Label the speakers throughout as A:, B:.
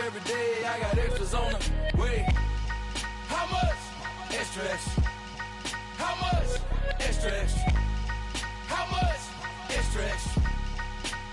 A: every day. I got extras on the way. How much? Extra, extra. How much? Extra, extra. How much? Extra, extra.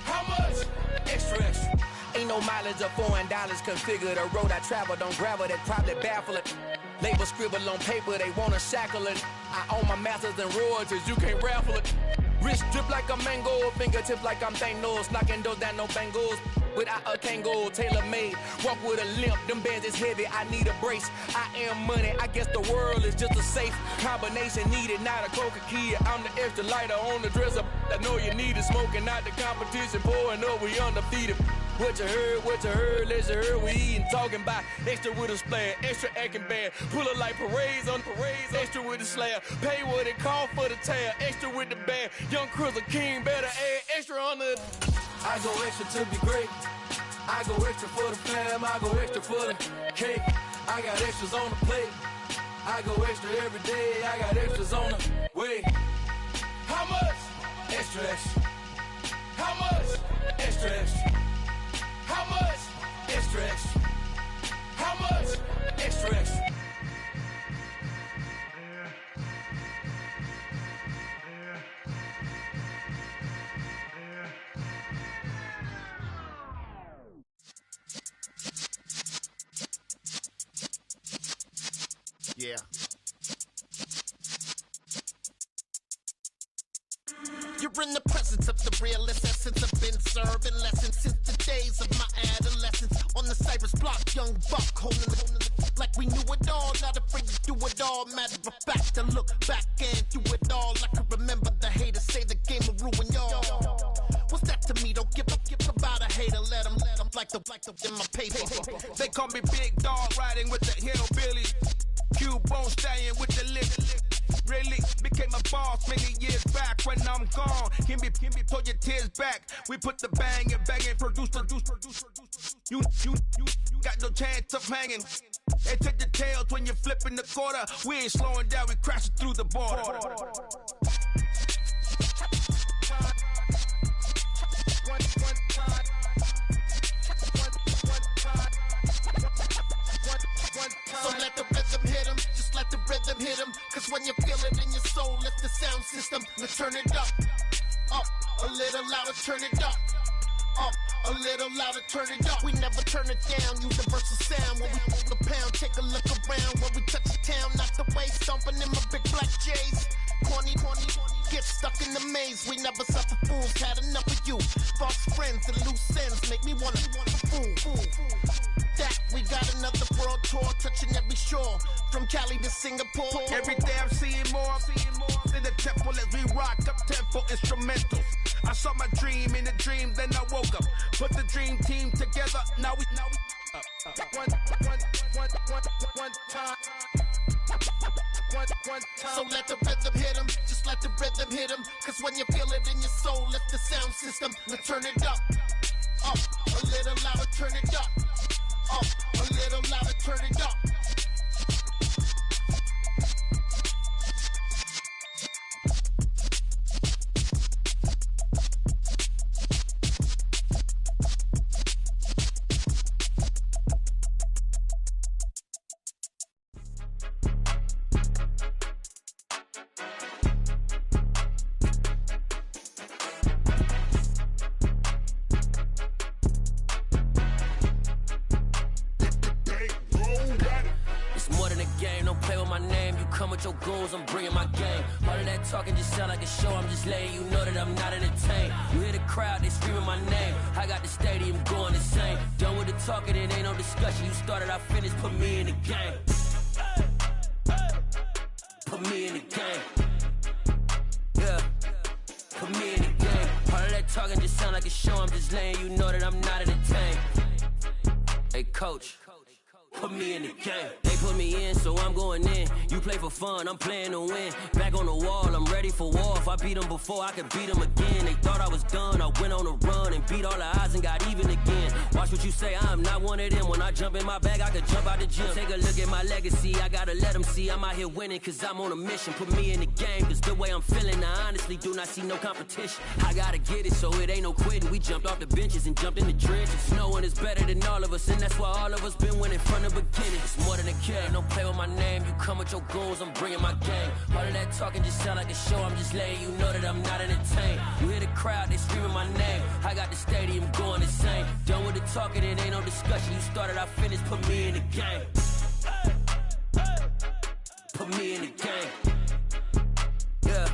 A: How much? Extra, extra. Ain't no mileage of $4 configure the road I travel. Don't gravel, that probably baffle it. Label scribble on paper, they wanna shackle it. I own my masters and royalties, you can't raffle it. Wrist drip like a mango, fingertips like I'm Thanos. Knocking those down, no bangles. Without a Kango, tailor-made. Walk with a limp, them bands is heavy, I need a brace. I am money, I guess the world is just a safe combination needed, not a Coca-Cola. I'm the extra lighter on the dresser. I know you need it, smoking out the competition, pouring up, we undefeated. What you heard, let you heard, we eatin', talking about extra with a splash, extra acting bad. Pull it like parades on parades, extra with the slab. Pay what it cost for the tab, extra with the bag. Young Cruiser King, better add extra on the. I go extra to be great. I go extra for the fam, I go extra for the cake. I got extras on the plate. I go extra every day, I got extras on the way. How much? Extra, extra. How much? Extra, extra. How much? Extra, extra. How much? Extra, extra.
B: Yeah. You're in the presence of the realest essence. I've been serving lessons since the days of my adolescence. On the Cypress block, young buck holding it like we knew it all. Not afraid to do it all. Matter of fact, to look back and do it all. I can remember the haters say the game will ruin y'all. What's that to me? Don't give about a hater. Let them like the in my paper.
A: They call me Big Dog, riding with the hillbillies. Cubone stallion with the lip. Really became a boss many years back. When I'm gone, can be pull your tears back. We put the bang and produce. You got no chance of hanging. They take the tails when you're flipping the quarter. We ain't slowing down, we crashing through the border.
B: So let the rhythm hit him, just let the rhythm hit him. Cause when you feel it in your soul, lift the sound system, let's turn it up. Up, a little louder, turn it up. Up, a little louder, turn it up. We never turn it down, universal sound. When we move the pound, take a look around. When we touch the town, not the way, stomping in my big black J's. Corny, get stuck in the maze. We never suffer fools, had enough of you. False friends and loose ends make me wanna fool. That we got another world tour, touching every shore, from Cali to Singapore.
A: Every day I'm seeing more in the temple as we rock up tempo instrumentals. I saw my dream in a dream, then I woke up. Put the dream team together, now we one time.
B: So let the rhythm hit him, just let the rhythm hit him. Cause when you feel it in your soul, lift the sound system, let's turn it up. Up, a little louder, turn it up. Up, a little louder, turn it up.
C: Your goals, I'm bringing my game. All of that talking just sound like a show. I'm just letting you know that I'm not entertained. You hear the crowd, they screaming my name. I got the stadium going insane. Done with the talking, it ain't no discussion. You started, I finished, put me in the game. Put me in the game. Yeah, put me in the game. All of that talking just sound like a show. I'm just letting you know that I'm not entertained. Hey coach, put me in the game. They put me in, so I'm going in. You play for fun, I'm playing to win. Back on the wall, I'm ready for war. If I beat them before, I could beat them again. They thought I was done, I went on a run and beat all the odds and got even again. Watch what you say, I'm not one of them. When I jump in my bag, I could jump out the gym. Take a look at my legacy, I gotta let them see I'm out here winning, cause I'm on a mission. Put me in the game, cause the way I'm feeling, I honestly do not see no competition. I gotta get it, so it ain't no quitting. We jumped off the benches and jumped in the trenches. No one is better than all of us, and that's why all of us been winning from the beginning. It's more than a care, don't play with my name. You come with your goons, I'm bringing my game. All of that talking just sound like a show, I'm just letting you know that I'm not entertained. You hear the crowd, they screaming my name. I got the stadium going insane. Done with the talking, it ain't no discussion. You started, I finished, put me in the game. Put me in the game. Yeah,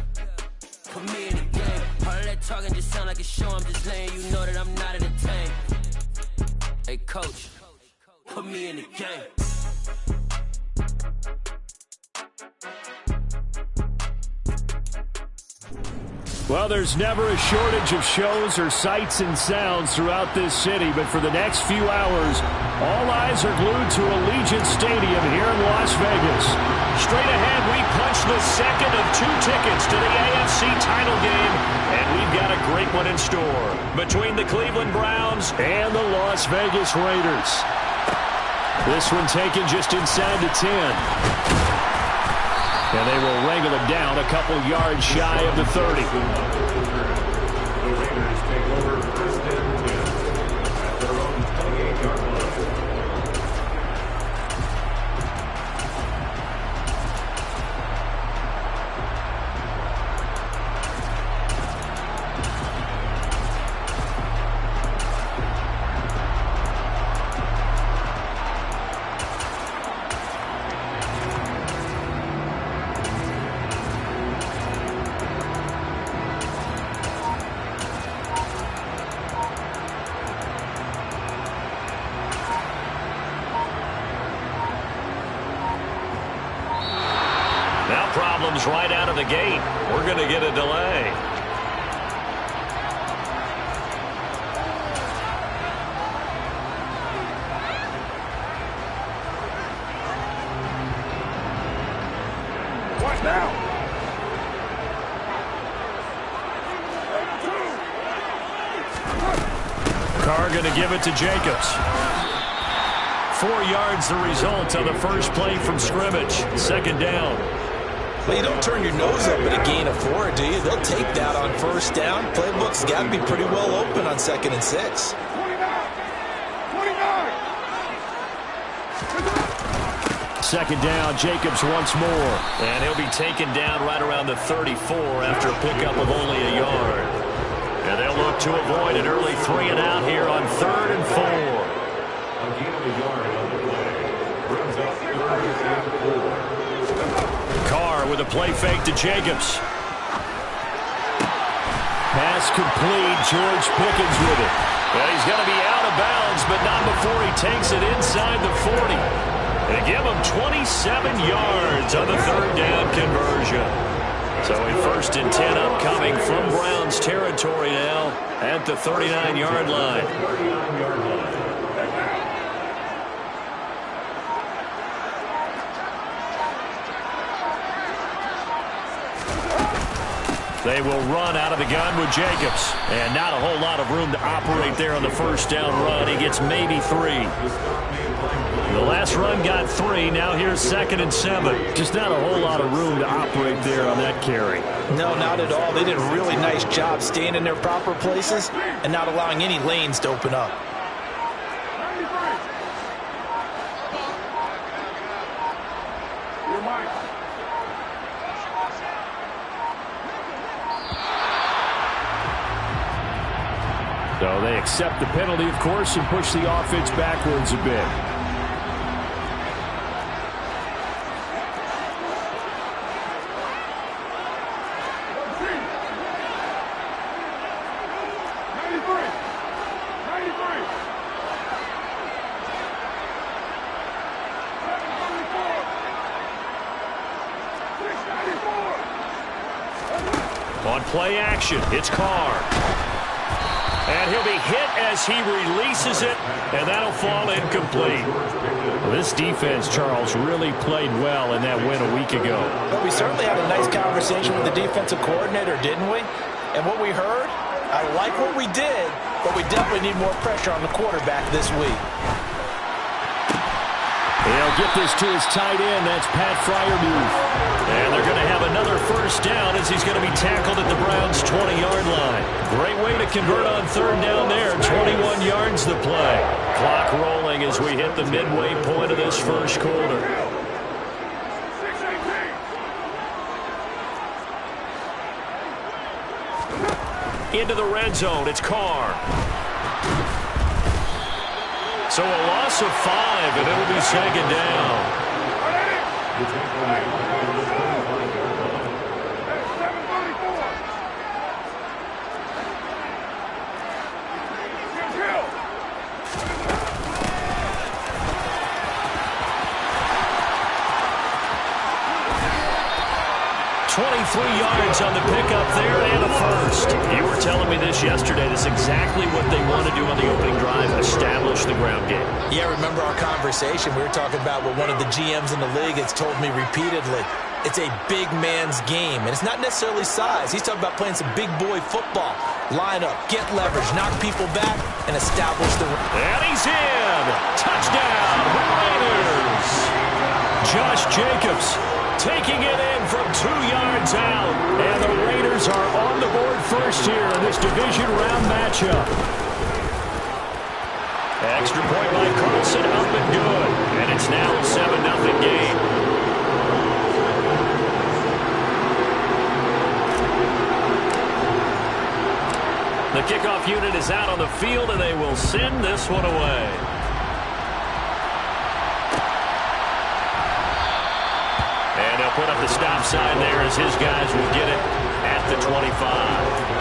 C: put me in the game. All of that talking just sound like a show, I'm just letting you know that I'm not entertained. Hey coach, put me in the game.
D: Well, there's never a shortage of shows or sights and sounds throughout this city, but for the next few hours, all eyes are glued to Allegiant Stadium here in Las Vegas. Straight ahead, we punch the second of 2 tickets to the AFC title game, and we've got a great one in store between the Cleveland Browns and the Las Vegas Raiders. This one taken just inside the 10. And they will wrangle him down a couple yards shy of the 30.
E: The Raiders take over first and 10 at their own 28-yard line.
D: Problems right out of the gate. We're going to get a delay.
E: What now?
D: Carr going to give it to Jacobs. 4 yards the result of the first play from scrimmage. Second down.
F: Well, you don't turn your nose up at a gain of 4, do you? They'll take that on first down. Playbook's got to be pretty well open on 2nd and 6.
E: 29.
D: Second down, Jacobs once more. And he'll be taken down right around the 34 after a pickup of only a yard. And they'll look to avoid an early 3 and out here on 3rd and 4.
E: A gain of a yard on the play. Brings up 3rd and 4.
D: Carr with a play fake to Jacobs. Pass complete. George Pickens with it. Well, he's going to be out of bounds, but not before he takes it inside the 40. They give him 27 yards on the 3rd down conversion. So a 1st and 10 upcoming from Browns territory now at the 39-yard line. They will run out of the gun with Jacobs. And not a whole lot of room to operate there on the first down run. He gets maybe 3. The last run got 3. Now here's 2nd and 7. Just not a whole lot of room to operate there on that carry.
F: No, not at all. They did a really nice job staying in their proper places and not allowing any lanes to open up.
D: So they accept the penalty, of course, and push the offense backwards a bit. On play action, it's Carr. And he'll be hit as he releases it, and that'll fall incomplete. Well, this defense, Charles, really played well in that win a week ago.
F: But we certainly had a nice conversation with the defensive coordinator, didn't we? And what we heard, I like what we did, but we definitely need more pressure on the quarterback this week.
D: He'll get this to his tight end. That's Pat Freiermuth. And they're going to have another first down as he's going to be tackled at the Browns' 20-yard line. Great way to convert on third down there. 21 yards the play. Clock rolling as we hit the midway point of this first quarter. Into the red zone. It's Carr. So a loss of 5, and it'll be second down. 23 yards on the pickup there and a first. You were telling me this yesterday. That's exactly what they want to do on the opening drive, establish the ground game.
F: Yeah, remember our conversation? We were talking about what one of the GMs in the league has told me repeatedly. It's a big man's game, and it's not necessarily size. He's talking about playing some big boy football. Line up, get leverage, knock people back, and establish the...
D: And he's in! Touchdown, Raiders! Josh Jacobs taking it in from 2 yards out. And the Raiders are on the board first here in this division round matchup. Extra point by Carlson, up and good. And it's now a 7-0 game. The kickoff unit is out on the field, and they will send this one away. And they'll put up the stop sign there as his guys will get it at the 25.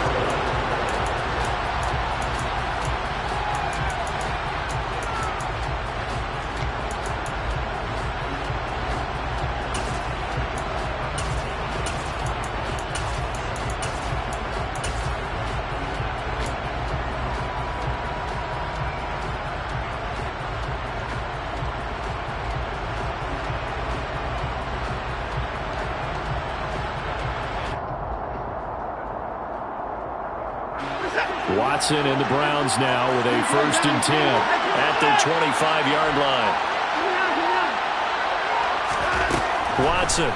D: Watson and the Browns now with a 1st and 10 at their 25-yard line. Watson.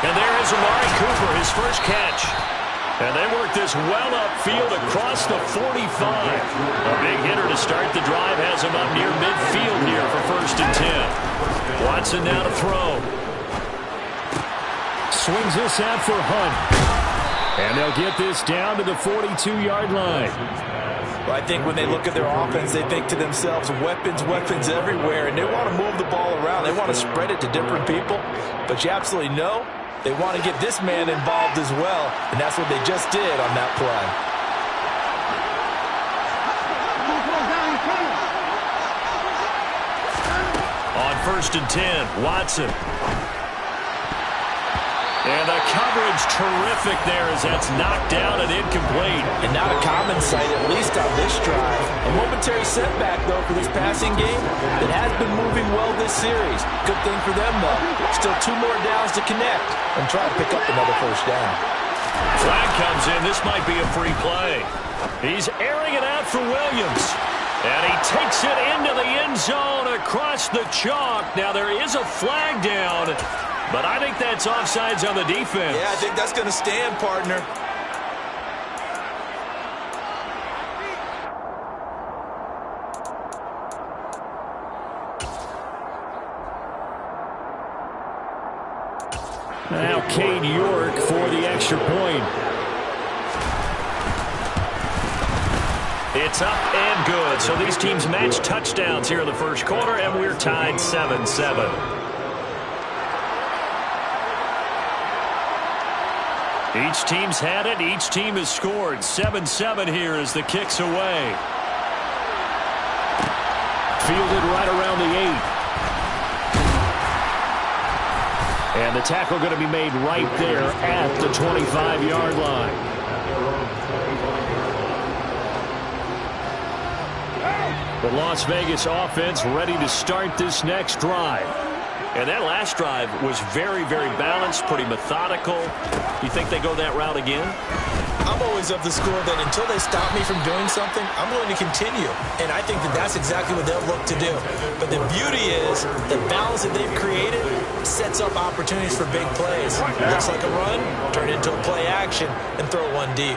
D: And there is Amari Cooper, his first catch. And they work this well upfield across the 45. A big hitter to start the drive has him up near midfield here for 1st and 10. Watson now to throw. Swings this out for Hunt. And they'll get this down to the 42-yard line.
F: Well, I think when they look at their offense, they think to themselves, weapons, weapons everywhere, and they want to move the ball around. They want to spread it to different people. But you absolutely know they want to get this man involved as well, and that's what they just did on that play.
D: On 1st and 10, Watson. And the coverage terrific there as that's knocked down and incomplete.
F: And not a common sight, at least on this drive. A momentary setback, though, for this passing game that has been moving well this series. Good thing for them, though. Still 2 more downs to connect and try to pick up another first down.
D: Flag comes in. This might be a free play. He's airing it out for Williams. And he takes it into the end zone across the chalk. Now there is a flag down, but I think that's offsides on the defense.
F: Yeah, I think that's going to stand, partner.
D: Now Cade York for the extra point. It's up and good. So these teams match touchdowns here in the first quarter, and we're tied 7-7. Each team's had it. Each team has scored. 7-7 here as the kick's away. Fielded right around the 8. And the tackle going to be made right there at the 25-yard line. The Las Vegas offense ready to start this next drive. And that last drive was very, very balanced, pretty methodical. You think they go that route again?
F: I'm always of the school that until they stop me from doing something, I'm going to continue. And I think that that's exactly what they'll look to do. But the beauty is the balance that they've created sets up opportunities for big plays. Looks like a run, turn it into a play action, and throw one deep.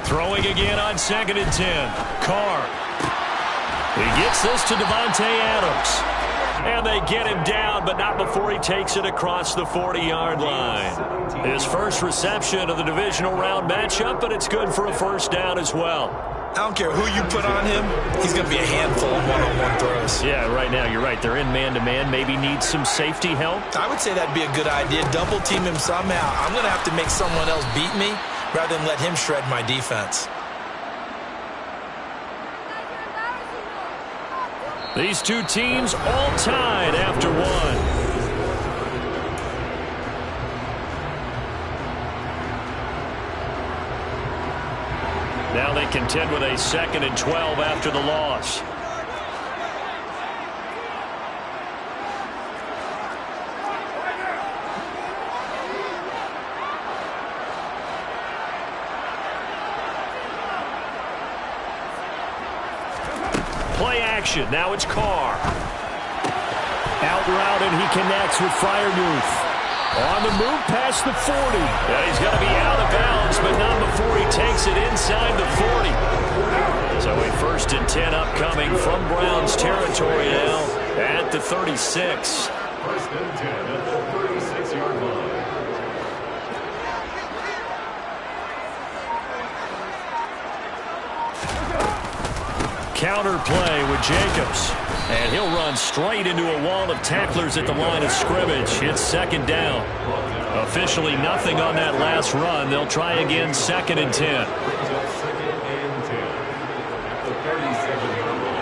D: Throwing again on 2nd and 10. Carr. He gets this to Davante Adams. And they get him down, but not before he takes it across the 40-yard line. His first reception of the divisional round matchup, but it's good for a first down as well.
F: I don't care who you put on him, he's going to be a handful of one-on-one throws.
D: Yeah, right now, you're right. They're in man-to-man. Maybe need some safety help.
F: I would say that'd be a good idea. Double team him somehow. I'm going to have to make someone else beat me rather than let him shred my defense.
D: These two teams all tied after one. Now they contend with a 2nd and 12 after the loss. Play action. Now it's Carr. Out route, and he connects with Freiermuth. On the move past the 40. Yeah, he's going to be out of bounds, but not before he takes it inside the 40. So a 1st and 10 upcoming from Browns territory now at the 36.
E: 1st and 10 at the 36-yard line.
D: Counter play with Jacobs. And he'll run straight into a wall of tacklers at the line of scrimmage. It's 2nd down. Officially nothing on that last run. They'll try again 2nd and 10.
E: 2nd and 10 at the 37-yard
D: line.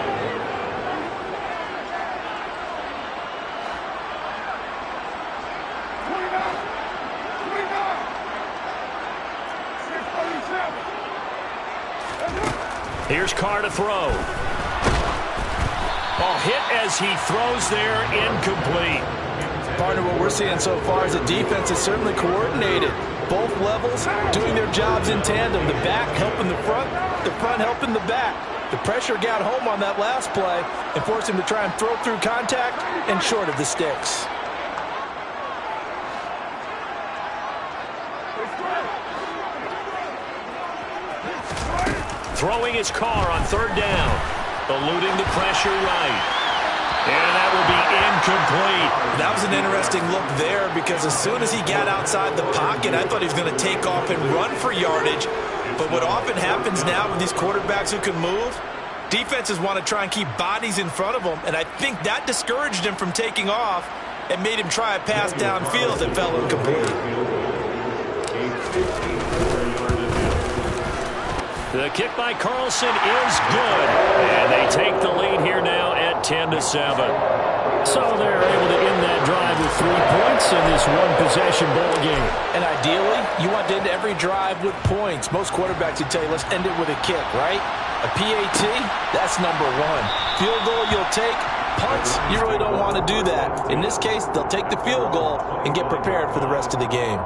D: Here's Carr to throw. Ball hit as he throws there, incomplete.
F: Partner, what we're seeing so far is the defense is certainly coordinated. Both levels doing their jobs in tandem. The back helping the front helping the back. The pressure got home on that last play and forced him to try and throw through contact and short of the sticks.
D: Throwing his Carr on 3rd down. Eluding the pressure right. And that will be incomplete.
F: That was an interesting look there because as soon as he got outside the pocket, I thought he was going to take off and run for yardage. But what often happens now with these quarterbacks who can move, defenses want to try and keep bodies in front of them. And I think that discouraged him from taking off and made him try a pass downfield that fell incomplete.
D: The kick by Carlson is good. And they take the lead here now at 10-7. So they're able to end that drive with 3 points in this one-possession ball game.
F: And ideally, you want to end every drive with points. Most quarterbacks would tell you, let's end it with a kick, right? A PAT, that's number 1. Field goal you'll take. Punts, you really don't want to do that. In this case, they'll take the field goal and get prepared for the rest of the game.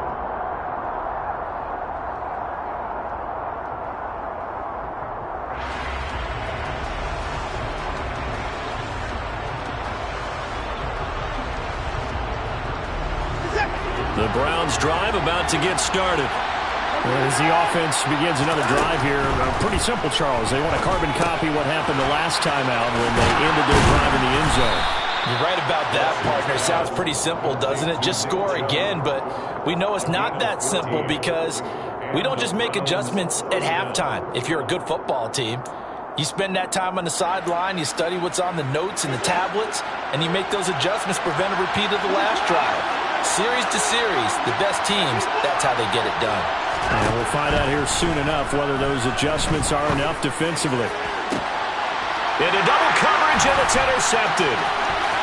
D: The Browns drive about to get started. As the offense begins another drive here, pretty simple, Charles. They want to carbon copy what happened the last time out when they ended their drive in the end zone.
F: You're right about that, partner. Sounds pretty simple, doesn't it? Just score again, but we know it's not that simple because we don't just make adjustments at halftime. If you're a good football team, you spend that time on the sideline, you study what's on the notes and the tablets, and you make those adjustments, prevent a repeat of the last drive. Series to series, the best teams, that's how they get it done.
D: And we'll find out here soon enough whether those adjustments are enough defensively. Into double coverage, and it's intercepted.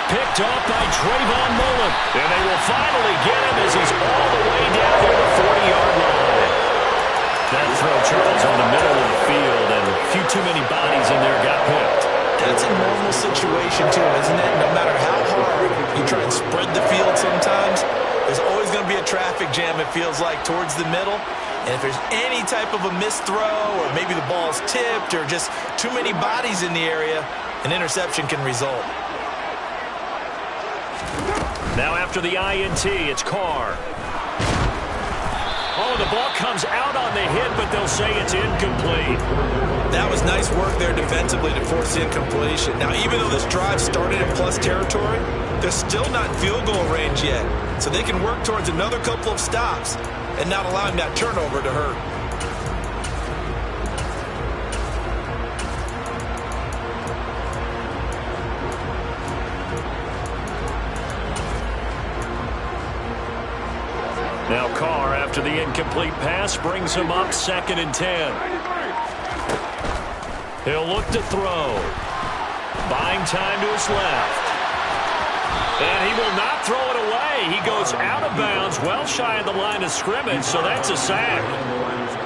D: Picked off by Trayvon Mullen. And they will finally get him as he's all the way down near the 40-yard line. That throw, Charles, on the middle of the field, and a few too many bodies in there got picked.
F: That's a normal situation, too, isn't it? No matter how hard you try and spread the field sometimes, there's always going to be a traffic jam, it feels like, towards the middle. And if there's any type of a missed throw, or maybe the ball's tipped, or just too many bodies in the area, an interception can result.
D: Now after the INT, it's Carr. Oh, the ball comes out on the hit, but they'll say it's incomplete.
F: That was nice work there defensively to force the incompletion. Now, even though this drive started in plus territory, they're still not in field goal range yet. So they can work towards another couple of stops and not allowing that turnover to hurt.
D: Now Carr, after the incomplete pass, brings him up 2nd and 10. He'll look to throw. Buying time to his left. And he will not throw it away. He goes out of bounds, well shy of the line of scrimmage, so that's a sack.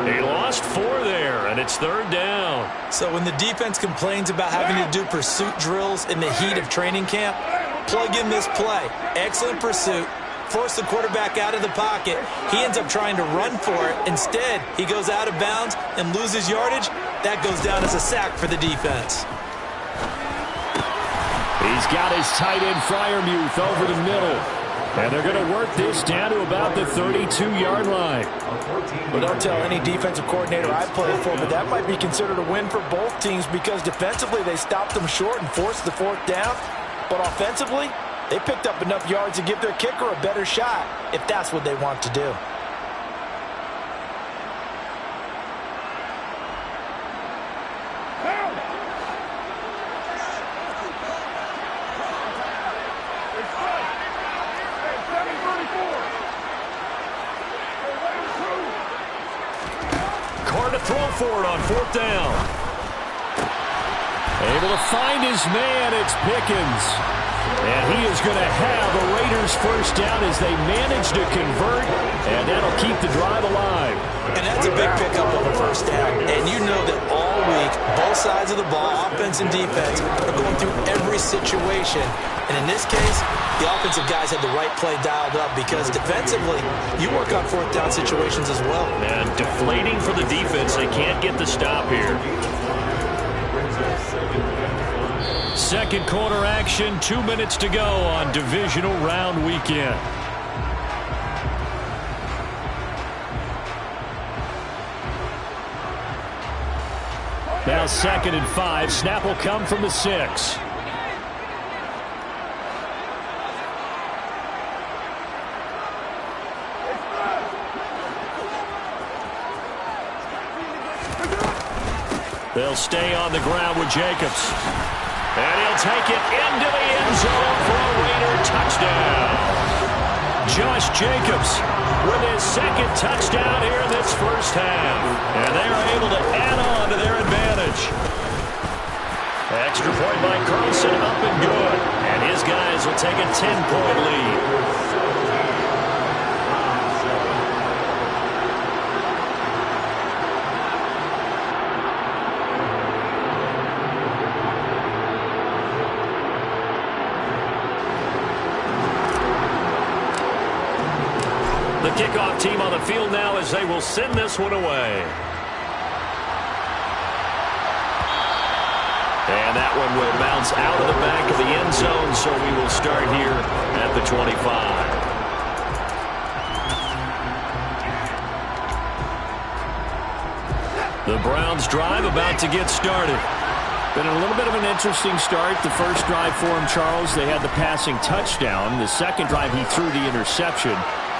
D: He lost 4 there, and it's 3rd down.
F: So when the defense complains about having to do pursuit drills in the heat of training camp, plug in this play. Excellent pursuit. Force the quarterback out of the pocket. He ends up trying to run for it. Instead, he goes out of bounds and loses yardage. That goes down as a sack for the defense.
D: He's got his tight end Freiermuth over the middle. And they're going to work this down to about the 32-yard line.
F: Well, don't tell any defensive coordinator I played for, but that might be considered a win for both teams because defensively they stopped them short and forced the 4th down. But offensively, they picked up enough yards to give their kicker a better shot, if that's what they want to do.
D: Carr to throw for it on 4th down. Able to find his man, it's Pickens. And he is going to have a Raiders 1st down as they manage to convert, and that'll keep the drive alive.
F: And that's a big pickup of a 1st down. And you know that all week, both sides of the ball, offense and defense, are going through every situation. And in this case, the offensive guys had the right play dialed up because defensively, you work on 4th down situations as well.
D: And deflating for the defense. They can't get the stop here. 2nd quarter action, 2 minutes to go on divisional round weekend. Now 2nd and 5. Snap will come from the 6. They'll stay on the ground with Jacobs. And he'll take it into the end zone for a Raider touchdown. Josh Jacobs with his 2nd touchdown here in this 1st half. And they are able to add on to their advantage. Extra point by Carlson, up and good. And his guys will take a 10-point lead. The kickoff team on the field now as they will send this one away. And that one will bounce out of the back of the end zone, so we will start here at the 25. The Browns drive about to get started. Been a little bit of an interesting start. The first drive for him, Charles, they had the passing touchdown. The second drive, he threw the interception.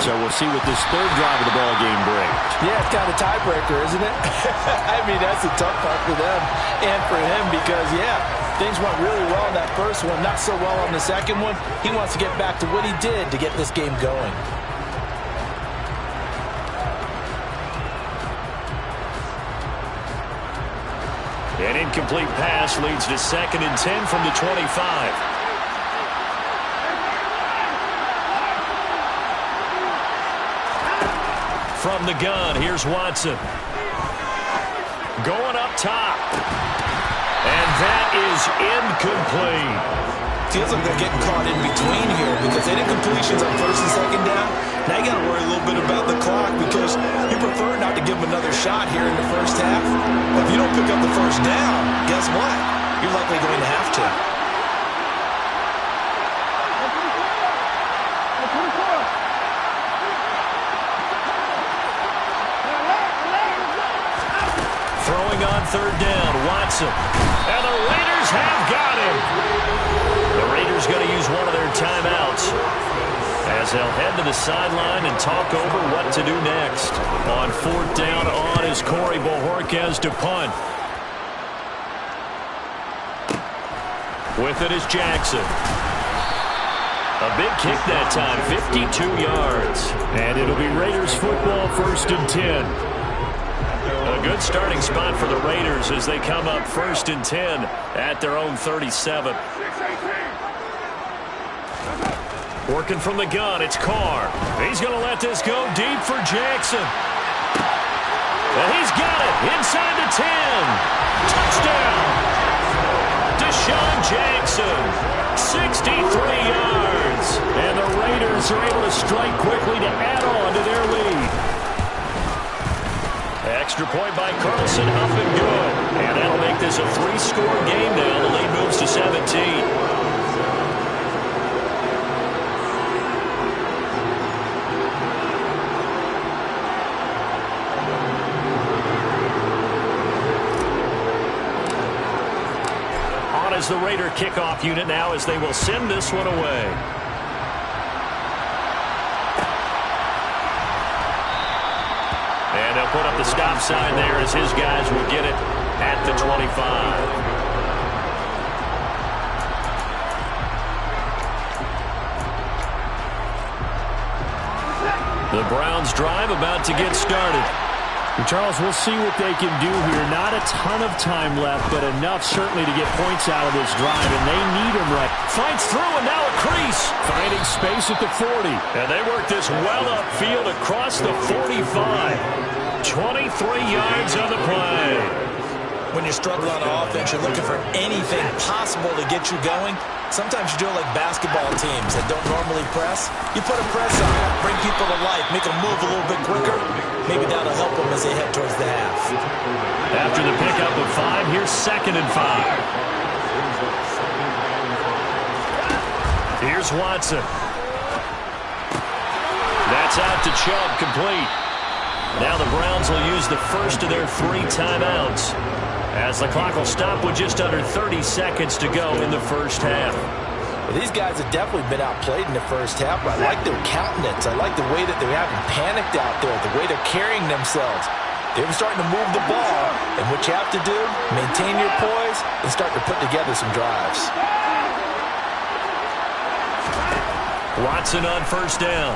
D: So we'll see what this 3rd drive of the ball game brings.
F: Yeah, it's kind of a tiebreaker, isn't it? I mean, that's a tough part for them and for him because, yeah, things went really well in that first one, not so well on the second one. He wants to get back to what he did to get this game going.
D: And incomplete pass leads to 2nd and 10 from the 25. From the gun, here's Watson. Going up top. And that is incomplete.
F: Feels like they're getting caught in between here because they did completions on 1st and 2nd down. Now you got to worry a little bit about the clock because you prefer not to give them another shot here in the first half. But if you don't pick up the 1st down, guess what? You're likely going to have to.
D: Throwing on 3rd down, Watson. And the Raiders have got him. The Raiders going to use one of their timeouts as they'll head to the sideline and talk over what to do next. On 4th down on is Corey Bojorquez to punt. With it is Jackson. A big kick that time, 52 yards. And it'll be Raiders football, 1st and 10. A good starting spot for the Raiders as they come up 1st and 10 at their own 37. Working from the gun, it's Carr. He's going to let this go deep for Jackson. And he's got it inside the 10. Touchdown. Deshaun Jackson, 63 yards. And the Raiders are able to strike quickly to add on to their lead. Extra point by Carlson, up and good. And that'll make this a 3-score game now. The lead moves to 17. Is the Raider kickoff unit now as they will send this one away. And they'll put up the stop sign there as his guys will get it at the 25. The Browns drive about to get started. Charles, we'll see what they can do here. Not a ton of time left, but enough certainly to get points out of this drive, and they need them right. Fights through, and now a crease. Finding space at the 40. And they work this well upfield across the 45. 23 yards on the play.
F: When you're struggling on offense, you're looking for anything possible to get you going. Sometimes you do it like basketball teams that don't normally press. You put a press on it, bring people to life, make them move a little bit quicker. Maybe that'll help them as they head towards the half.
D: After the pickup of 5, here's 2nd and 5. Here's Watson. That's out to Chubb, complete. Now the Browns will use the first of their 3 timeouts as the clock will stop with just under 30 seconds to go in the first half.
F: Well, these guys have definitely been outplayed in the first half, but I like their countenance. I like the way that they haven't panicked out there, the way they're carrying themselves. They're starting to move the ball, and what you have to do, maintain your poise and start to put together some drives.
D: Watson on 1st down.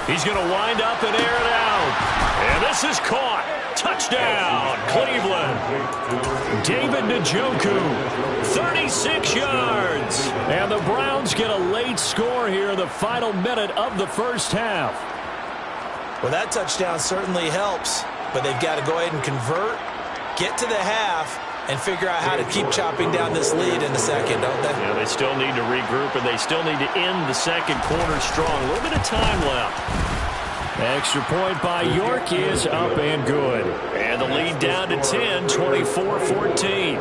D: He's going to wind up and air it out. And this is caught. Touchdown, Cleveland. David Njoku, 36 yards. And the Browns get a late score here in the final minute of the first half.
F: Well, that touchdown certainly helps, but they've got to go ahead and convert, get to the half, and figure out how to keep chopping down this lead in the second, don't they?
D: Yeah, they still need to regroup, and they still need to end the second quarter strong. A little bit of time left. Extra point by York is up and good. And the lead down to 10, 24-14.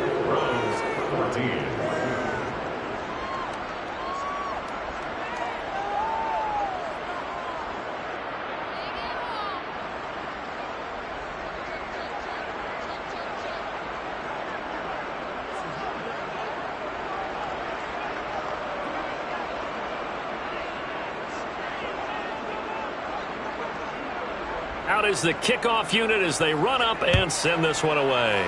D: Out is the kickoff unit as they run up and send this one away.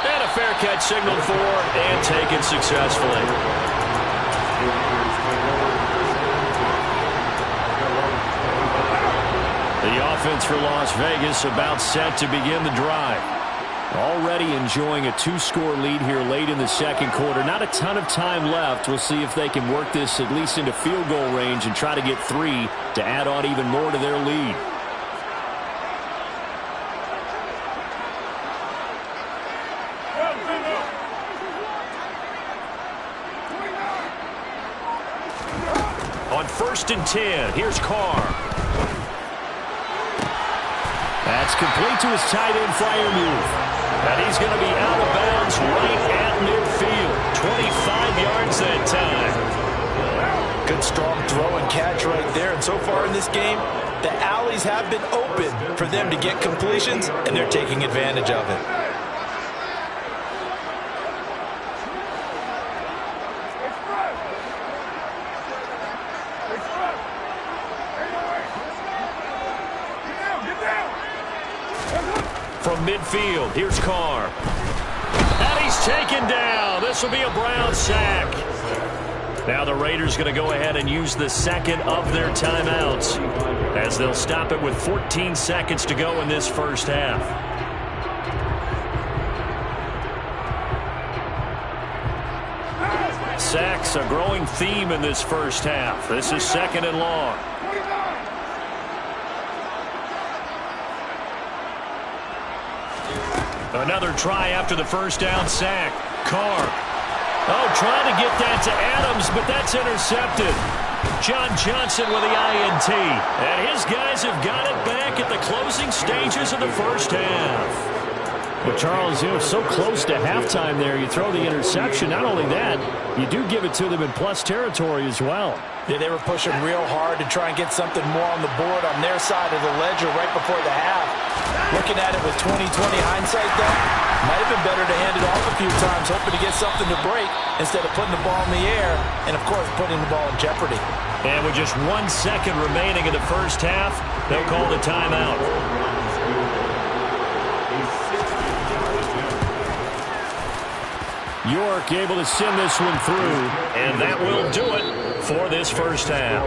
D: And a fair catch signaled for and taken successfully. The offense for Las Vegas about set to begin the drive. Already enjoying a 2-score lead here late in the second quarter. Not a ton of time left. We'll see if they can work this at least into field goal range and try to get 3 to add on even more to their lead. On 1st and 10, here's Carr. That's complete to his tight end, Freiermuth. And he's going to be out of bounds right at midfield. 25 yards that time.
F: Good strong throw and catch right there. And so far in this game, the alleys have been open for them to get completions, and they're taking advantage of it.
D: From midfield, here's Carr. And he's taken down. This will be a Brown sack. Now the Raiders going to go ahead and use the second of their timeouts as they'll stop it with 14 seconds to go in this first half. Sacks a growing theme in this first half. This is 2nd and long. Another try after the first down sack. Carr. Oh, trying to get that to Adams, but that's intercepted. John Johnson with the INT. And his guys have got it back at the closing stages of the first half. Well, Charles, you know, so close to halftime there. You throw the interception. Not only that, you do give it to them in plus territory as well.
F: Yeah, they were pushing real hard to try and get something more on the board on their side of the ledger right before the half. Looking at it with 20/20 hindsight, though, might have been better to hand it off a few times, hoping to get something to break instead of putting the ball in the air and, of course, putting the ball in jeopardy.
D: And with just 1 second remaining in the first half, they'll call the timeout. York able to send this one through, and that will do it for this first half.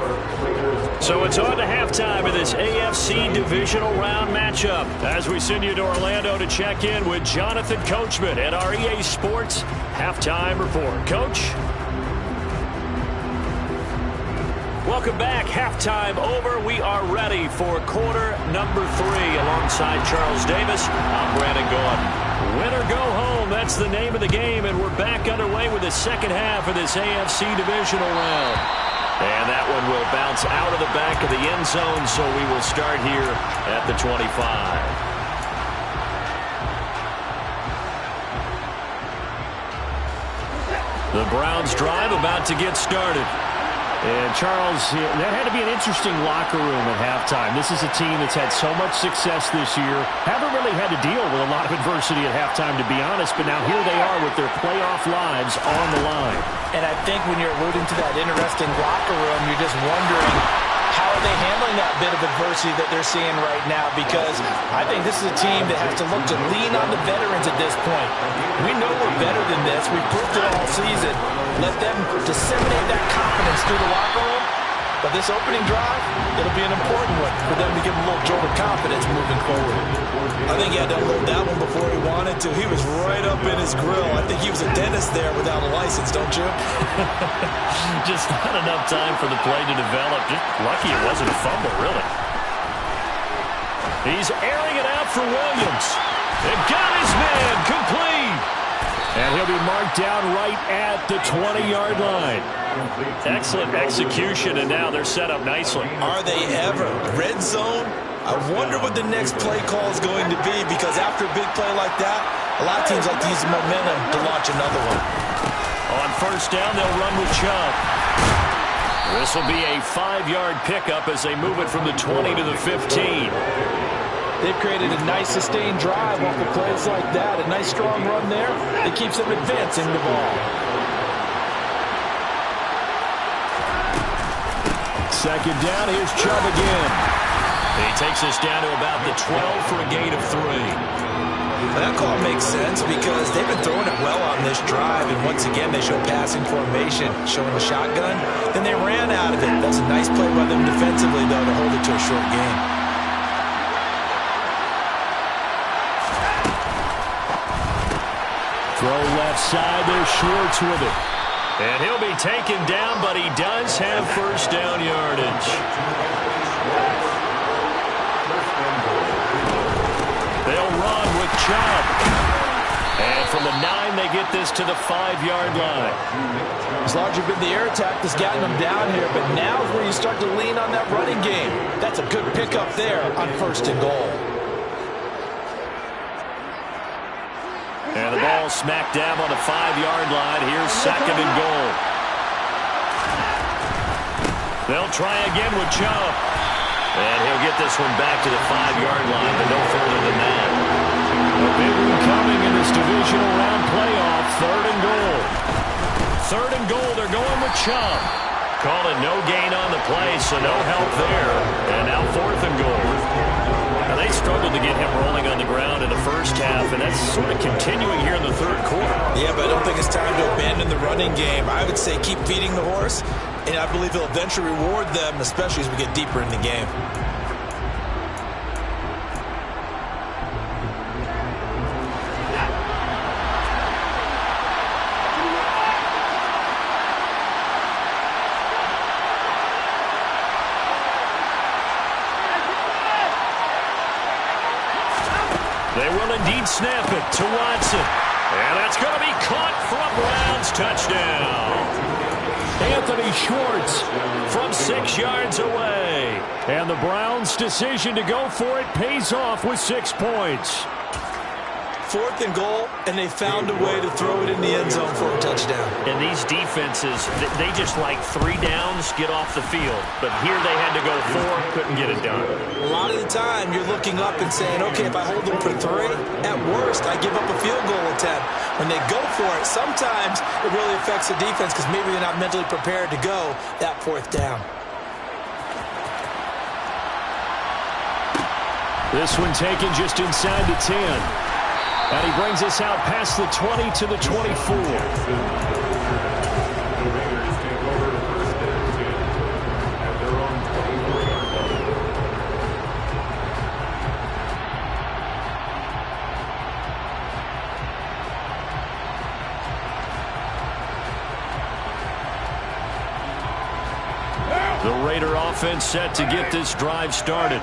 D: So it's on to halftime of this AFC divisional round matchup as we send you to Orlando to check in with Jonathan Coachman at our EA Sports Halftime Report. Coach? Welcome back. Halftime over. We are ready for quarter number 3 alongside Charles Davis. I'm Brandon Gaudin. Win or go home, that's the name of the game, and we're back underway with the second half of this AFC divisional round. And that one will bounce out of the back of the end zone, so we will start here at the 25. The Browns drive about to get started. And, Charles, that had to be an interesting locker room at halftime. This is a team that's had so much success this year. Haven't really had to deal with a lot of adversity at halftime, to be honest. But now here they are with their playoff lives on the line.
F: And I think when you're alluding to that interesting locker room, you're just wondering how are they handling that bit of adversity that they're seeing right now, because I think this is a team that has to look to lean on the veterans at this point. We know we're better than this. We've proved it all season. Let them disseminate that confidence through the locker room. But this opening drive, it'll be an important one for them to give them a little jolt of confidence moving forward. I think he had to unload that one before he wanted to. He was right up in his grill. I think he was a dentist there without a license, don't you?
D: Just not enough time for the play to develop. Just lucky it wasn't a fumble, really. He's airing it out for Williams. And got his man complete. And he'll be marked down right at the 20-yard line. Excellent execution, and now they're set up nicely.
F: Are they ever? Red zone? I wonder what the next play call is going to be, because after a big play like that, a lot of teams like to use the momentum to launch another one.
D: On first down, they'll run with Chubb. This will be a 5-yard pickup as they move it from the 20 to the 15.
F: They've created a nice sustained drive off of plays like that. A nice strong run there that keeps them advancing the ball.
D: Second down, here's Chubb again. He takes us down to about the 12 for a gain of 3.
F: That call makes sense because they've been throwing it well on this drive, and once again they show passing formation, showing the shotgun. Then they ran out of it. That's a nice play by them defensively, though, to hold it to a short gain.
D: Throw left side. There's Schwartz with it. And he'll be taken down, but he does have first down yardage. They'll run with Chubb. And from the 9, they get this to the 5-yard line.
F: It's largely been the air attack that's gotten them down here, but now is where you start to lean on that running game. That's a good pickup there on 1st and goal.
D: And the ball smack dab on the 5-yard line. Here's 2nd and goal. They'll try again with Chubb. And he'll get this one back to the 5-yard line, but no further than that. A big one coming in this divisional round playoff. 3rd and goal. 3rd and goal. They're going with Chubb. Call it no gain on the play, so no help there. And now 4th and goal. Now they struggled to get him rolling on the ground in the first half, and that's sort of continuing here in the 3rd quarter.
F: Yeah, but I don't think it's time to abandon the running game. I would say keep feeding the horse, and I believe he'll eventually reward them, especially as we get deeper in the game.
D: They will indeed snap it to Watson. And that's going to be caught from Browns. Touchdown. Anthony Schwartz from 6 yards away. And the Browns' decision to go for it pays off with 6 points.
F: 4th and goal, and they found a way to throw it in the end zone for a touchdown.
D: And these defenses, they just like 3 downs, get off the field. But here they had to go 4, couldn't get it done.
F: A lot of the time, you're looking up and saying, okay, if I hold them for 3, at worst, I give up a field goal attempt. When they go for it, sometimes it really affects the defense because maybe they're not mentally prepared to go that 4th down.
D: This one taken just inside the 10. And he brings us out past the 20 to the 24. The Raider offense set to get this drive started.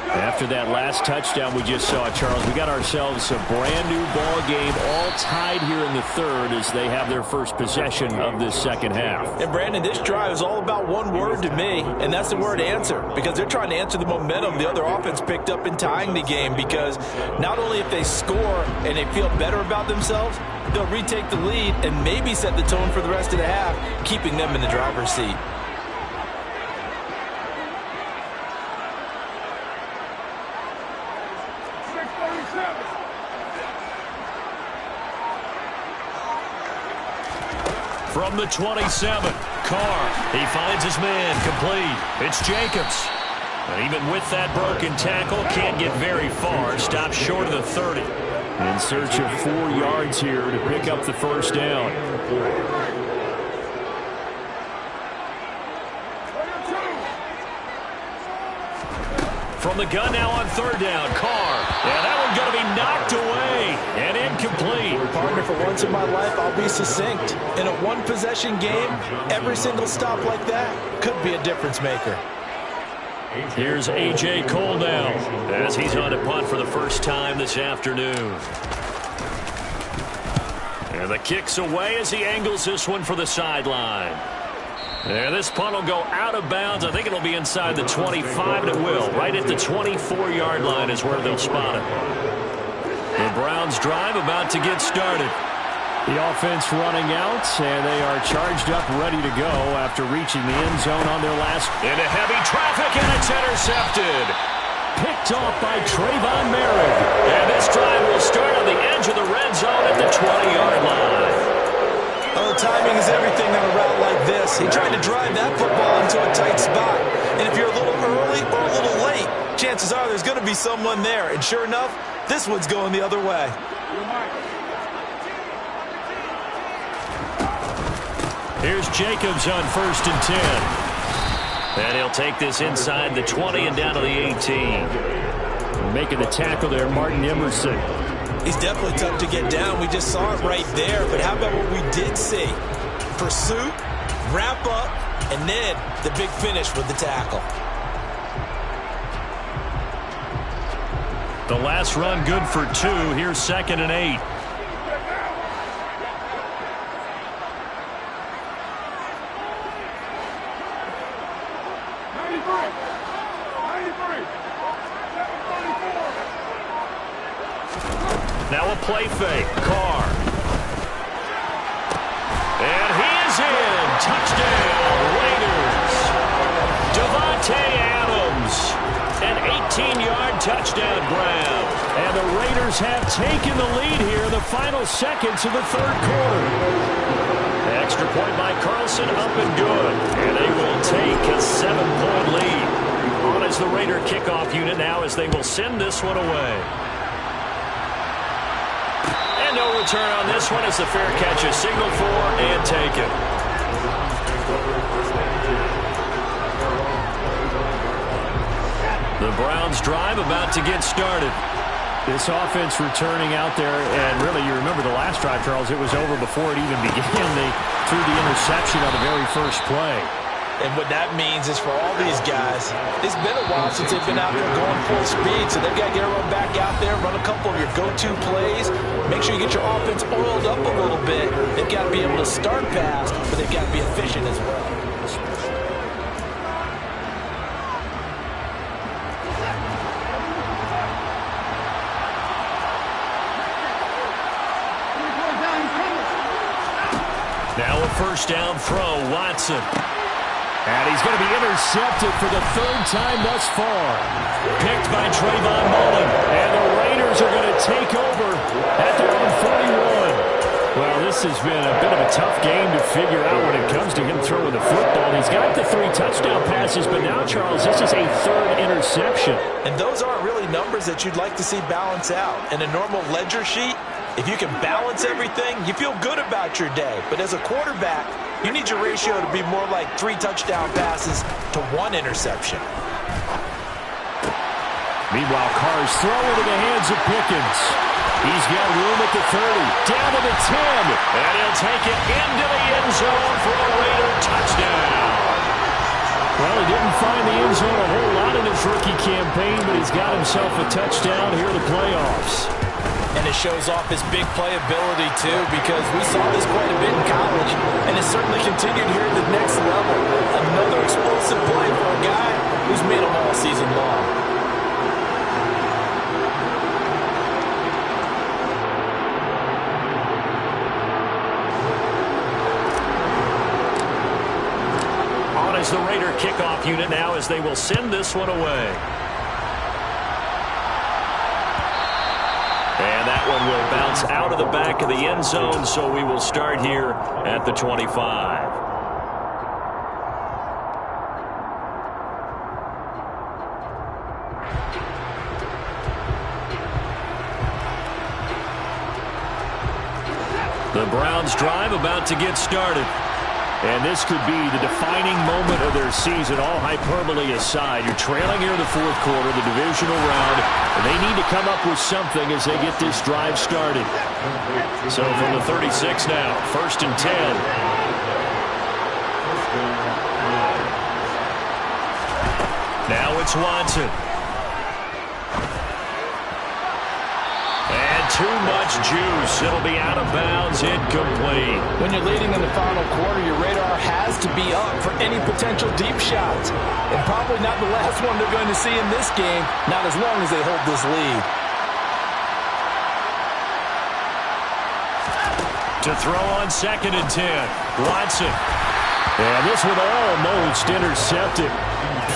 D: After that last touchdown we just saw, Charles, we got ourselves a brand new ball game, all tied here in the 3rd as they have their first possession of this 2nd half.
F: And Brandon, this drive is all about one word to me, and that's the word answer, because they're trying to answer the momentum the other offense picked up in tying the game, because not only if they score and they feel better about themselves, they'll retake the lead and maybe set the tone for the rest of the half, keeping them in the driver's seat.
D: From the 27, Carr, he finds his man, complete. It's Jacobs. And even with that broken tackle, can't get very far. Stops short of the 30. In search of 4 yards here to pick up the first down. From the gun now on 3rd down, Carr. And that one's going to be knocked away and incomplete.
F: Partner, for once in my life, I'll be succinct. In a one-possession game, every single stop like that could be a difference maker.
D: Here's A.J. Cole now as he's on a punt for the first time this afternoon. And the kick's away as he angles this one for the sideline. And this punt will go out of bounds. I think it'll be inside the 25, and it will. Right at the 24-yard line is where they'll spot it. The Browns drive about to get started. The offense running out, and they are charged up, ready to go after reaching the end zone on their last. Into heavy traffic, and it's intercepted. Picked off by Trayvon Merrick. And this drive will start on the edge of the red zone at the 20-yard line.
F: Oh, timing is everything on a route like this. He tried to drive that football into a tight spot. And if you're a little early or a little late, chances are there's going to be someone there. And sure enough, this one's going the other way.
D: Here's Jacobs on 1st and 10. And he'll take this inside the 20 and down to the 18. Making the tackle there, Martin Emerson.
F: He's definitely tough to get down. We just saw it right there. But how about what we did see? Pursuit, wrap up, and then the big finish with the tackle.
D: The last run good for 2. Here's 2nd and 8. Now a play fake. Carr. And he is in. Touchdown, Raiders. Davante Adams. An 18-yard touchdown grab. And the Raiders have taken the lead here in the final seconds of the third quarter. The extra point by Carlson, up and good. And they will take a 7-point lead. On as the Raider kickoff unit now as they will send this one away. And no return on this one as the fair catch is signaled for and taken. The Browns drive about to get started. This offense returning out there, and really you remember the last drive, Charles, it was over before it even began. They threw the interception on the very first play.
F: And what that means is for all these guys, it's been a while since they've been out there going full speed, so they've got to get everyone back out there, run a couple of your go-to plays, make sure you get your offense oiled up a little bit. They've got to be able to start fast, but they've got to be efficient as well.
D: Now a first down throw, Watson. And he's going to be intercepted for the 3rd time thus far. Picked by Trayvon Mullen. And the Raiders are going to take over at their own 41. Well, this has been a bit of a tough game to figure out when it comes to him throwing the football. He's got the 3 touchdown passes, but now, Charles, this is a 3rd interception.
F: And those aren't really numbers that you'd like to see balance out. In a normal ledger sheet, if you can balance everything, you feel good about your day. But as a quarterback, you need your ratio to be more like 3 touchdown passes to 1 interception.
D: Meanwhile, Carr's throwing into the hands of Pickens. He's got room at the 30, down to the 10, and he'll take it into the end zone for a Raider touchdown. Well, he didn't find the end zone a whole lot in his rookie campaign, but he's got himself a touchdown here in the playoffs.
F: And it shows off his big playability, too, because we saw this quite a bit in college, and it's certainly continued here at the next level. Another explosive play for a guy who's made them all season long.
D: On as the Raider kickoff unit now as they will send this one away. And that one will bounce out of the back of the end zone, so we will start here at the 25. The Browns drive about to get started. And this could be the defining moment of their season, all hyperbole aside. You're trailing here in the 4th quarter, the divisional round, and they need to come up with something as they get this drive started. So from the 36 now, 1st and 10. Now it's Watson. Too much juice. It'll be out of bounds, incomplete.
F: When you're leading in the final quarter, your radar has to be up for any potential deep shots. And probably not the last one they're going to see in this game, not as long as they hold this lead.
D: To throw on 2nd and 10. Watson. And this one almost intercepted.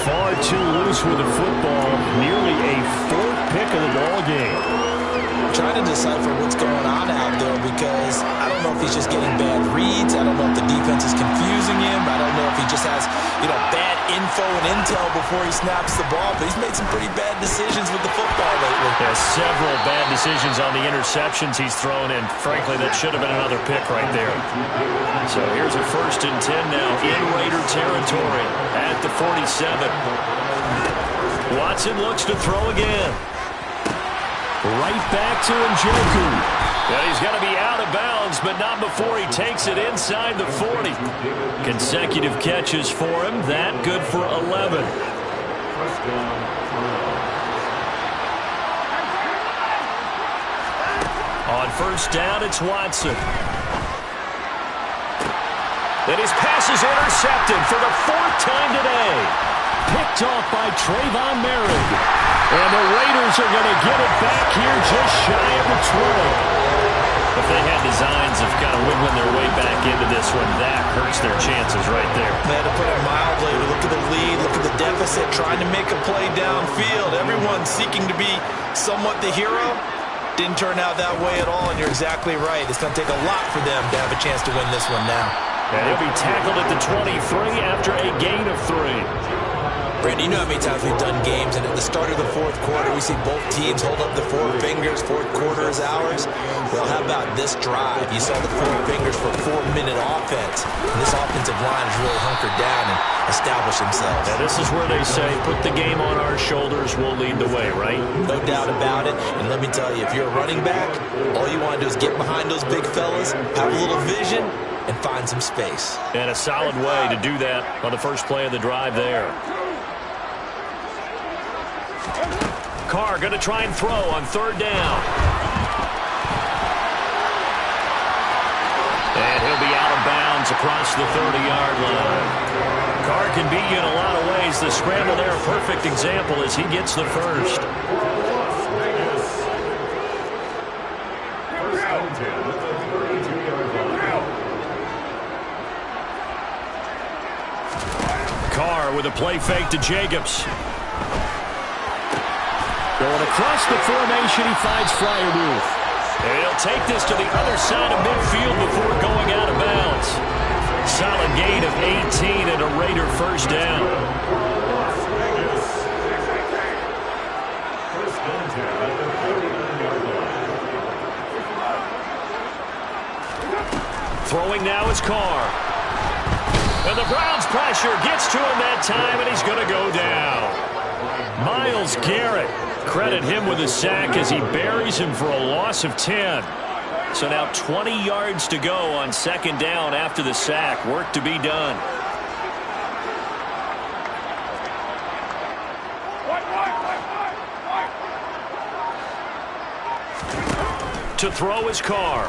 D: Far too loose with the football. Nearly a 4th pick of the ball game.
F: Trying to decipher what's going on out there because I don't know if he's just getting bad reads. I don't know if the defense is confusing him. I don't know if he just has, bad info and intel before he snaps the ball. But he's made some pretty bad decisions with the football lately.
D: There's several bad decisions on the interceptions he's thrown, and frankly, that should have been another pick right there. So here's a 1st and 10 now in Raider territory at the 47. Watson looks to throw again. Right back to Njoku. And he's going to be out of bounds, but not before he takes it inside the 40. Consecutive catches for him. That good for 11. On first down, it's Watson. And his pass is intercepted for the 4th time today. Picked off by Trayvon Merritt. And the Raiders are going to get it back here just shy of the 20. If they had designs of kind of wiggling their way back into this one, that hurts their chances right there.
F: They had to put it mildly. Look at the lead, look at the deficit, trying to make a play downfield. Everyone seeking to be somewhat the hero. Didn't turn out that way at all, and you're exactly right. It's going to take a lot for them to have a chance to win this one now.
D: And he'll be tackled at the 23 after a gain of 3.
F: Brandon, you know how many times we've done games, and at the start of the 4th quarter, we see both teams hold up the 4 fingers. 4th quarter is ours. Well, how about this drive? You saw the 4 fingers for 4-minute offense. And this offensive line has really hunkered down and established themselves.
D: Now, this is where they say, put the game on our shoulders, we'll lead the way, right?
F: No doubt about it. And let me tell you, if you're a running back, all you want to do is get behind those big fellas, have a little vision, and find some space.
D: And a solid way to do that on the first play of the drive there. Carr going to try and throw on 3rd down. And he'll be out of bounds across the 30-yard line. Carr can beat you in a lot of ways. The scramble there, a perfect example as he gets the first. Carr with a play fake to Jacobs. Going across the formation, he finds Freiermuth. And he'll take this to the other side of midfield before going out of bounds. Solid gain of 18 and a Raider first down. Throwing now is Carr. And the Browns pressure gets to him that time, and he's going to go down. Myles Garrett. Credit him with a sack as he buries him for a loss of 10. So now 20 yards to go on 2nd down after the sack. Work to be done. To throw his Carr.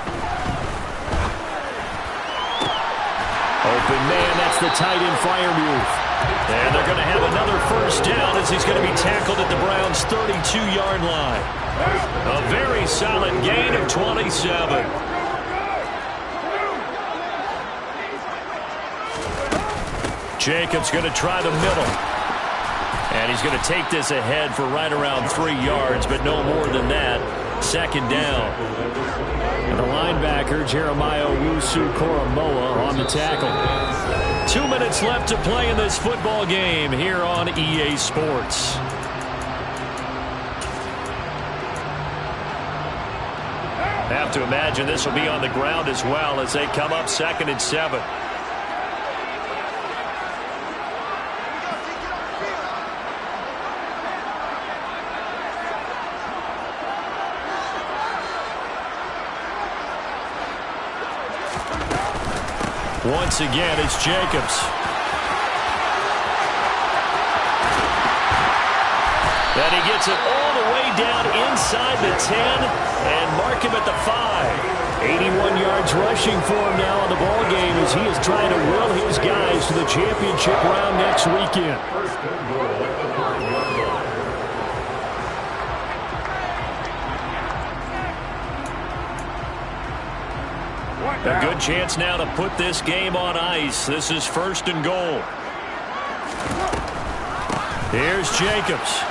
D: Open man, that's the tight end Freiermuth. And they're going to have another first down as he's going to be tackled at the Browns' 32-yard line. A very solid gain of 27. Jacobs going to try the middle. And he's going to take this ahead for right around 3 yards, but no more than that. 2nd down. And the linebacker, Jeremiah Owusu-Koramoah, on the tackle. 2 minutes left to play in this football game here on EA Sports. Have to imagine this will be on the ground as well as they come up 2nd and 7. Once again, it's Jacobs. And he gets it all the way down inside the 10 and mark him at the 5. 81 yards rushing for him now on the ball game as he is trying to will his guys to the championship round next weekend. A good chance now to put this game on ice. This is 1st and goal. Here's Jacobs.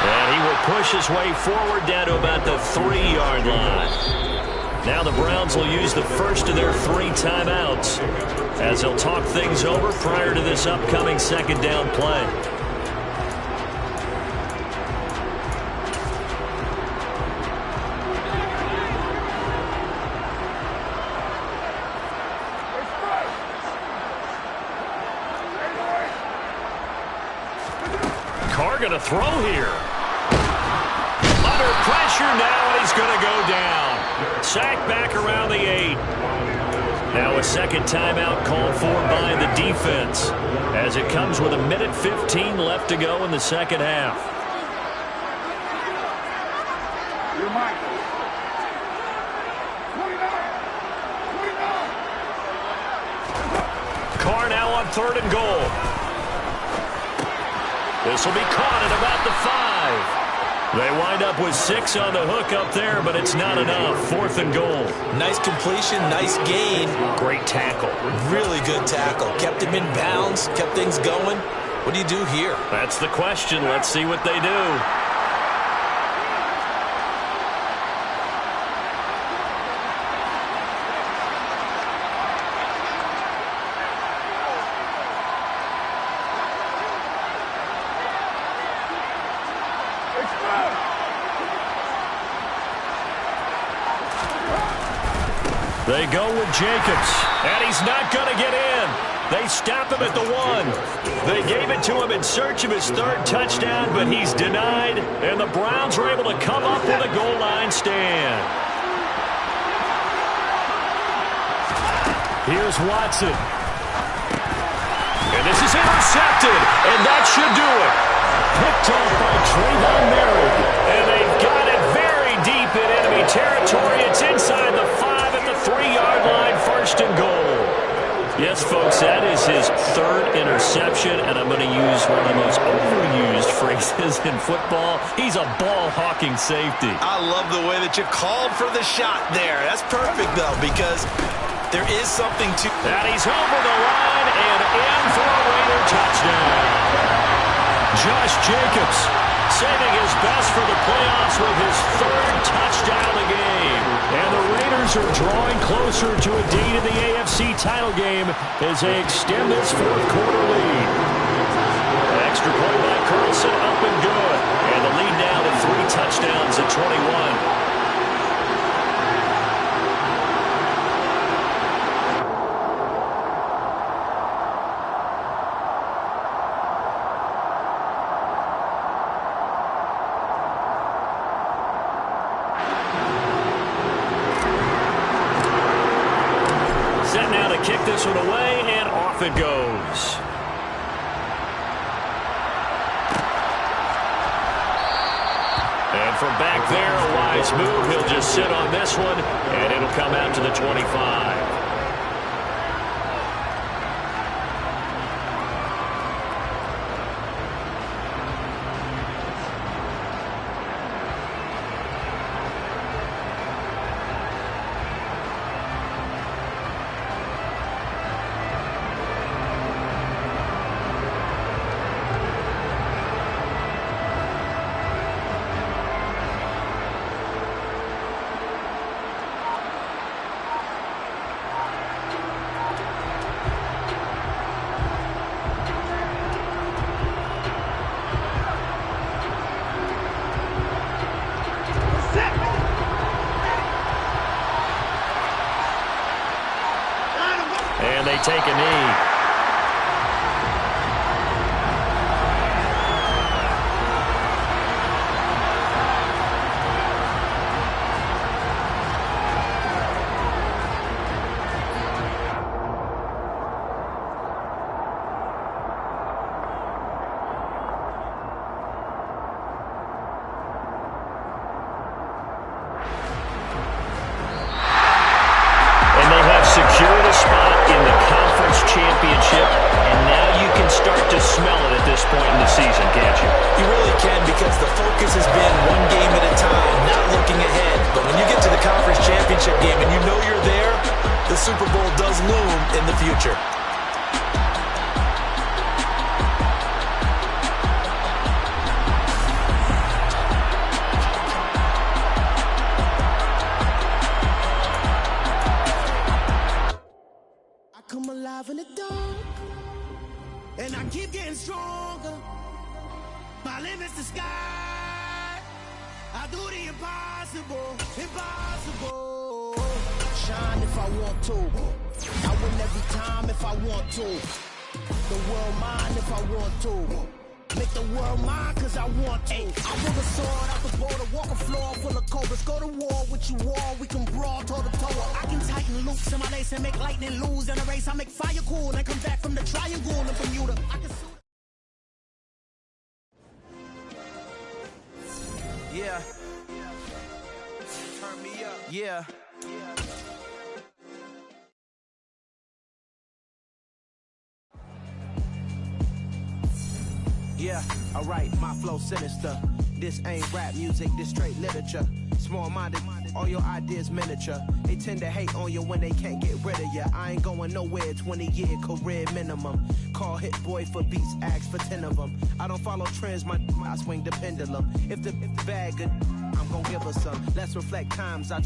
D: And he will push his way forward down to about the 3-yard line. Now the Browns will use the first of their 3 timeouts as they'll talk things over prior to this upcoming 2nd down play. Carr going to throw here. Under pressure now, and he's going to go down. Sacked back around the 8. Now a second timeout called for by the defense as it comes with 1:15 left to go in the second half. Carr now on 3rd and goal. This will be caught at about the 5. They wind up with 6 on the hook up there, but it's not enough. 4th and goal.
F: Nice completion, nice gain.
D: Great tackle.
F: Really good tackle. Kept him in bounds, kept things going. What do you do here?
D: That's the question. Let's see what they do. They go with Jacobs, and he's not going to get in. They stop him at the 1. They gave it to him in search of his 3rd touchdown, but he's denied, and the Browns were able to come up with a goal line stand. Here's Watson. And this is intercepted, and that should do it. Picked off by Trayvon Merritt, and they've got it very deep in enemy territory. It's inside the 5 at the 3-yard line, 1st and goal. Yes, folks, that is his 3rd interception, and I'm going to use one of the most overused phrases in football. He's a ball-hawking safety.
F: I love the way that you called for the shot there. That's perfect, though, because there is something to...
D: And he's over the line and in for a Raider touchdown. Josh Jacobs saving his best for the playoffs with his 3rd touchdown of the game. And the Raiders are drawing closer to a date in the AFC title game as they extend this 4th quarter lead. Extra point by Carlson, up and good. And the lead now to 3 touchdowns at 21. Kick this one away, and off it goes. And from back there, a wise move. He'll just sit on this one, and it'll come out to the 25. And they take a knee. Secured a spot in the conference championship, and now you can start to smell it at this point in the season, can't you?
F: You really can, because the focus has been one game at a time, not looking ahead. But when you get to the conference championship game and you know you're there, the Super Bowl does loom in the future.
B: Come alive in the dark, and I keep getting stronger. My limit's the sky. I do the impossible, impossible. Shine if I want to. I win every time if I want to. The world mine if I want to.
G: Make the world mine, cause I want to. I pull the sword out the border, walk a floor full of cobras. Go to war with you all, we can brawl toe to toe. I can tighten loops in my lace and make lightning lose in a race. I make fire cool and come back from the triangle in Bermuda. I can
H: yeah. Turn me up. Yeah. Yeah, alright, my flow sinister. This ain't rap music, this straight literature. Small-minded, all your ideas miniature. They tend to hate on you when they can't get rid of you. I ain't going nowhere, 20-year career minimum. Call Hit Boy for beats, ask for 10 of them. I don't follow trends, I swing the pendulum. If the bag good, I'm gonna give her some. Let's reflect times I try